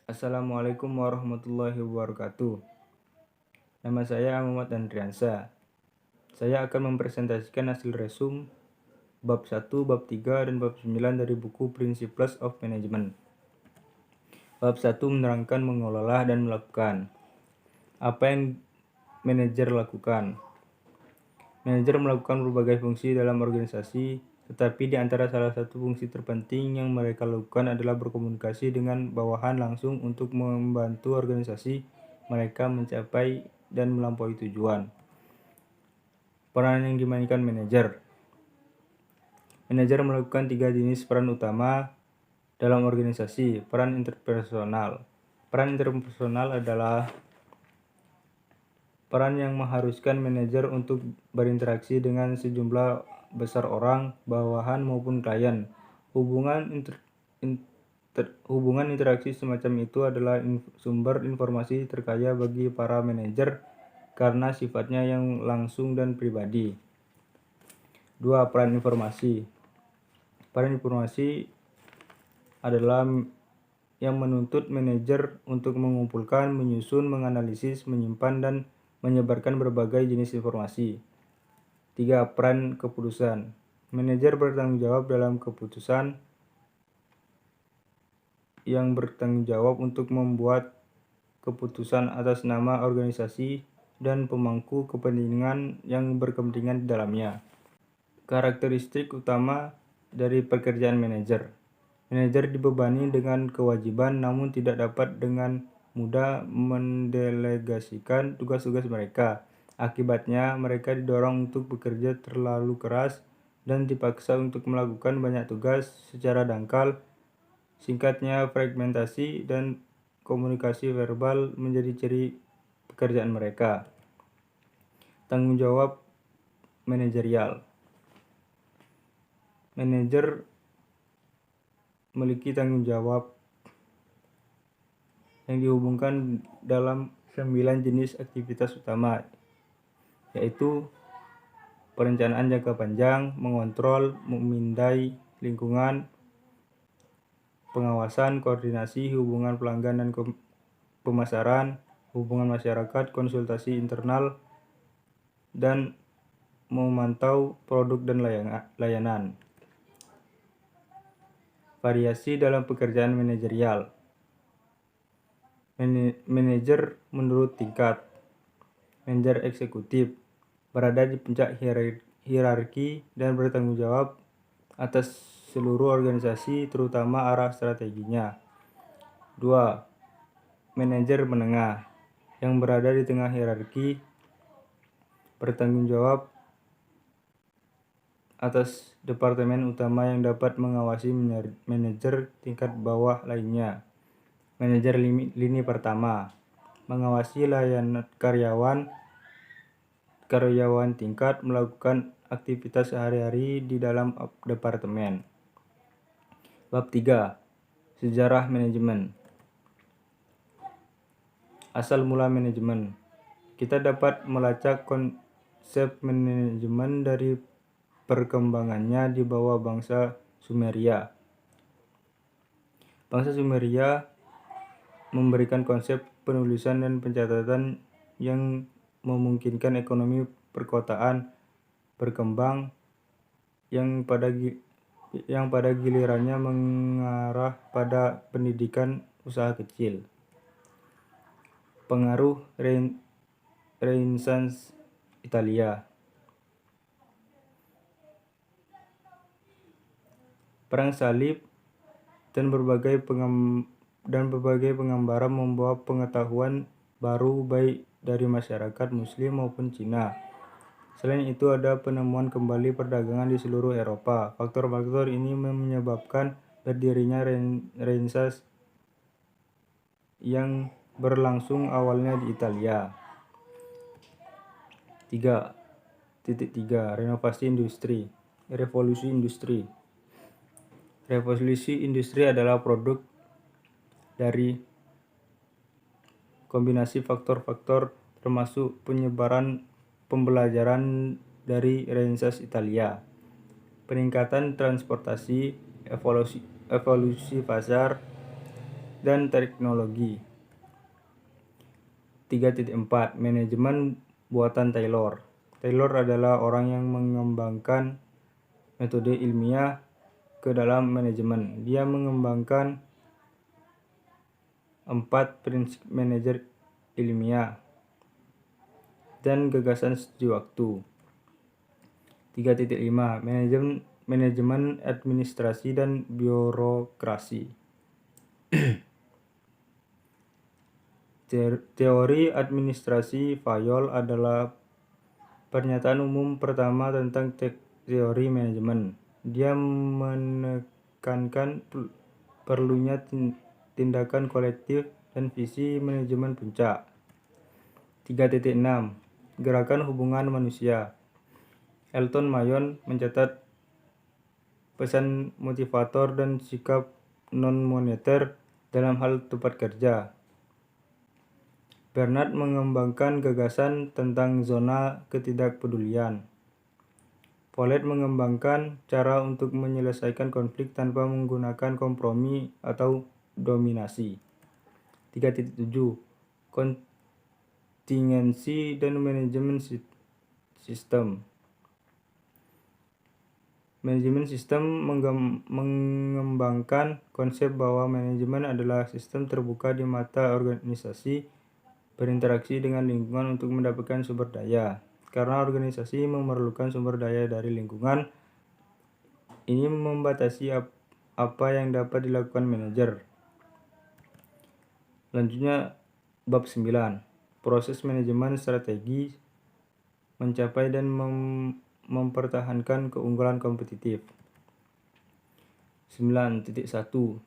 Assalamualaikum warahmatullahi wabarakatuh. Nama saya Muhammad Andriansa. Saya akan mempresentasikan hasil resum bab 1, bab 3, dan bab 9 dari buku Principles of Management. Bab 1 menerangkan mengelola dan melakukan. Apa yang manajer lakukan? Manajer melakukan berbagai fungsi dalam organisasi, tetapi di antara salah satu fungsi terpenting yang mereka lakukan adalah berkomunikasi dengan bawahan langsung untuk membantu organisasi mereka mencapai dan melampaui tujuan. Peran yang dimainkan manajer. Manajer melakukan 3 jenis peran utama dalam organisasi. Peran interpersonal. Peran interpersonal adalah peran yang mengharuskan manajer untuk berinteraksi dengan sejumlah besar orang, bawahan maupun klien. Hubungan interaksi semacam itu adalah sumber informasi terkaya bagi para manajer karena sifatnya yang langsung dan pribadi. 2. Peran informasi. Peran informasi adalah yang menuntut manajer untuk mengumpulkan, menyusun, menganalisis, menyimpan, dan menyebarkan berbagai jenis informasi. 3. Peran keputusan. Manajer bertanggung jawab dalam keputusan yang bertanggung jawab untuk membuat keputusan atas nama organisasi dan pemangku kepentingan yang berkepentingan di dalamnya. Karakteristik utama dari pekerjaan manajer. Manajer dibebani dengan kewajiban namun tidak dapat dengan mudah mendelegasikan tugas-tugas mereka. Akibatnya, mereka didorong untuk bekerja terlalu keras dan dipaksa untuk melakukan banyak tugas secara dangkal. Singkatnya, fragmentasi dan komunikasi verbal menjadi ciri pekerjaan mereka. Tanggung jawab manajerial. Manajer memiliki tanggung jawab yang dihubungkan dalam 9 jenis aktivitas utama, yaitu perencanaan jangka panjang, mengontrol, memindai lingkungan, pengawasan, koordinasi, hubungan pelanggan dan pemasaran, hubungan masyarakat, konsultasi internal, dan memantau produk dan layanan. Variasi dalam pekerjaan manajerial. Manajer menurut tingkat. Manajer eksekutif berada di puncak hierarki dan bertanggung jawab atas seluruh organisasi, terutama arah strateginya. 2. Manajer menengah yang berada di tengah hierarki, bertanggung jawab atas departemen utama yang dapat mengawasi manajer tingkat bawah lainnya. Manajer lini pertama mengawasi layanan karyawan tingkat melakukan aktivitas sehari-hari di dalam departemen. Bab 3. Sejarah manajemen. Asal mula manajemen. Kita dapat melacak konsep manajemen dari perkembangannya di bawah bangsa Sumeria. Bangsa Sumeria memberikan konsep penulisan dan pencatatan yang memungkinkan ekonomi perkotaan berkembang yang pada gilirannya mengarah pada pendidikan usaha kecil. Pengaruh Renaissance Italia. Perang salib dan berbagai penggambaran membawa pengetahuan baru baik dari masyarakat Muslim maupun Cina. Selain itu ada penemuan kembali perdagangan di seluruh Eropa. Faktor-faktor ini menyebabkan berdirinya Renaissance yang berlangsung awalnya di Italia. 3.3 Renovasi industri. Revolusi industri. Revolusi industri adalah produk dari kombinasi faktor-faktor termasuk pembelajaran dari Renaissance Italia, peningkatan transportasi, evolusi pasar, dan teknologi. 3.4 Manajemen buatan Taylor. Taylor adalah orang yang mengembangkan metode ilmiah ke dalam manajemen. Dia mengembangkan 4 prinsip manajer ilmiah dan gagasan studi waktu. 3.5 Manajemen administrasi dan birokrasi. Teori administrasi Fayol adalah pernyataan umum pertama tentang teori manajemen. Dia menekankan perlunya tindakan kolektif dan visi manajemen puncak. 3.6 Gerakan hubungan manusia. Elton Mayon mencatat pesan motivator dan sikap non-moneter dalam hal tempat kerja. Bernard mengembangkan gagasan tentang zona ketidakpedulian. Follett mengembangkan cara untuk menyelesaikan konflik tanpa menggunakan kompromi atau dominasi. 3.7 Kontingensi dan manajemen sistem. Manajemen sistem mengembangkan konsep bahwa manajemen adalah sistem terbuka di mata organisasi berinteraksi dengan lingkungan untuk mendapatkan sumber daya. Karena organisasi memerlukan sumber daya dari lingkungan, ini membatasi apa yang dapat dilakukan manajer. Selanjutnya, bab 9. Proses manajemen strategi mencapai dan mempertahankan keunggulan kompetitif. 9.1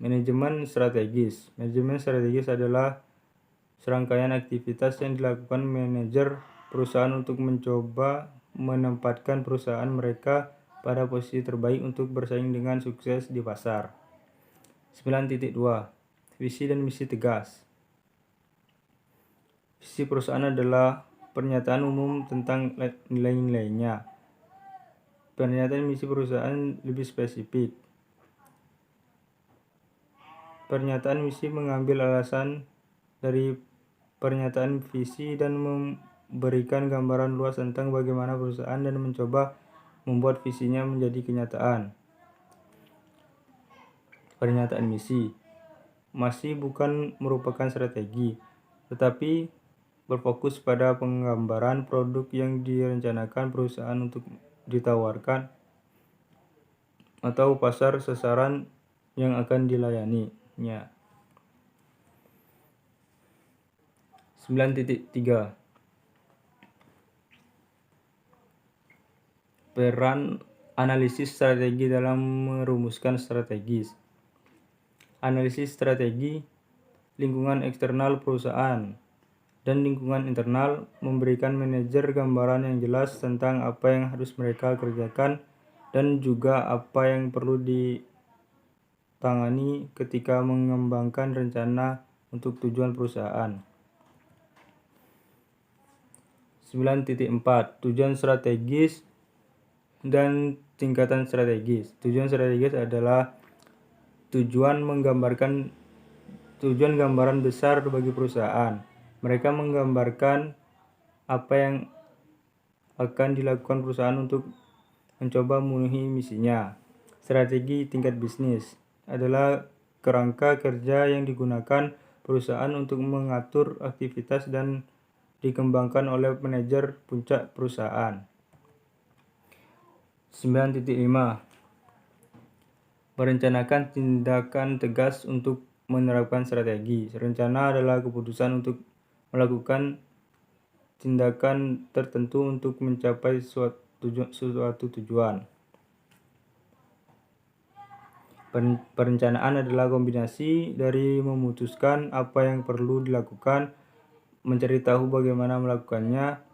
Manajemen strategis. Manajemen strategis adalah serangkaian aktivitas yang dilakukan manajer perusahaan untuk mencoba menempatkan perusahaan mereka pada posisi terbaik untuk bersaing dengan sukses di pasar. 9.2 Visi dan misi tegas. Visi perusahaan adalah pernyataan umum tentang nilai-nilainya. Pernyataan misi perusahaan lebih spesifik. Pernyataan misi mengambil alasan dari pernyataan visi dan memberikan gambaran luas tentang bagaimana perusahaan dan mencoba membuat visinya menjadi kenyataan. Pernyataan misi masih bukan merupakan strategi, tetapi berfokus pada penggambaran produk yang direncanakan perusahaan untuk ditawarkan atau pasar sasaran yang akan dilayaninya. 9.3 Peran analisis strategi dalam merumuskan strategis. Analisis strategi lingkungan eksternal perusahaan dan lingkungan internal memberikan manajer gambaran yang jelas tentang apa yang harus mereka kerjakan dan juga apa yang perlu ditangani ketika mengembangkan rencana untuk tujuan perusahaan. 9.4 Tujuan strategis dan tingkatan strategis. Tujuan strategis adalah tujuan gambaran besar bagi perusahaan. Mereka menggambarkan apa yang akan dilakukan perusahaan untuk mencoba memenuhi misinya. Strategi tingkat bisnis adalah kerangka kerja yang digunakan perusahaan untuk mengatur aktivitas dan dikembangkan oleh manajer puncak perusahaan. 9.5 Merencanakan tindakan tegas untuk menerapkan strategi. Rencana adalah keputusan untuk melakukan tindakan tertentu untuk mencapai suatu tujuan. Perencanaan adalah kombinasi dari memutuskan apa yang perlu dilakukan, mencari tahu bagaimana melakukannya,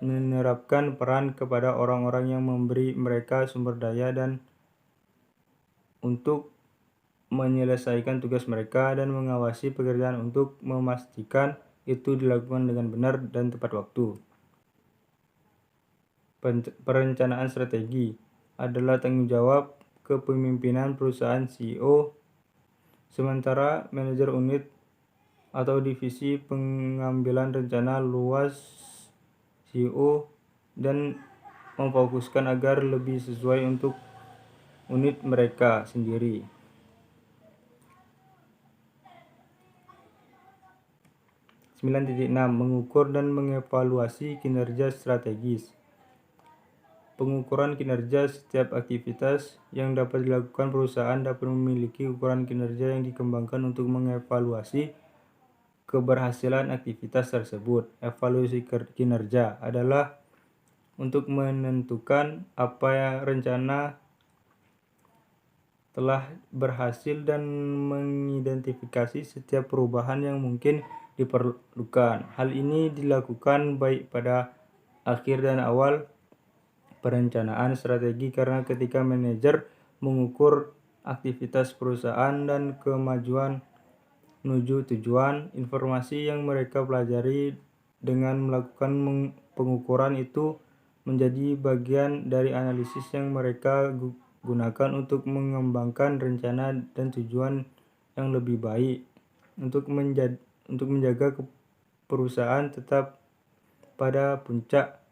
menerapkan peran kepada orang-orang yang memberi mereka sumber daya dan untuk menyelesaikan tugas mereka dan mengawasi pekerjaan untuk memastikan itu dilakukan dengan benar dan tepat waktu. Perencanaan strategi adalah tanggung jawab kepemimpinan perusahaan CEO Sementara manajer unit atau divisi pengambilan rencana luas CEO dan memfokuskan agar lebih sesuai untuk unit mereka sendiri. 9.6 Mengukur dan mengevaluasi kinerja strategis. Pengukuran kinerja setiap aktivitas yang dapat dilakukan perusahaan dapat memiliki ukuran kinerja yang dikembangkan untuk mengevaluasi keberhasilan aktivitas tersebut. Evaluasi kinerja adalah untuk menentukan apa rencana telah berhasil dan mengidentifikasi setiap perubahan yang mungkin diperlukan. Hal ini dilakukan baik pada akhir dan awal perencanaan strategi karena ketika manajer mengukur aktivitas perusahaan dan kemajuan menuju tujuan, informasi yang mereka pelajari dengan melakukan pengukuran itu menjadi bagian dari analisis yang mereka gunakan untuk mengembangkan rencana dan tujuan yang lebih baik untuk menjaga perusahaan tetap pada puncak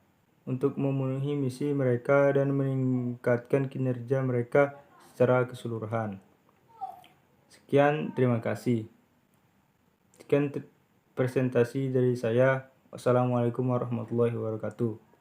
untuk memenuhi misi mereka dan meningkatkan kinerja mereka secara keseluruhan. Sekian, terima kasih. Sekian presentasi dari saya. Wassalamualaikum warahmatullahi wabarakatuh.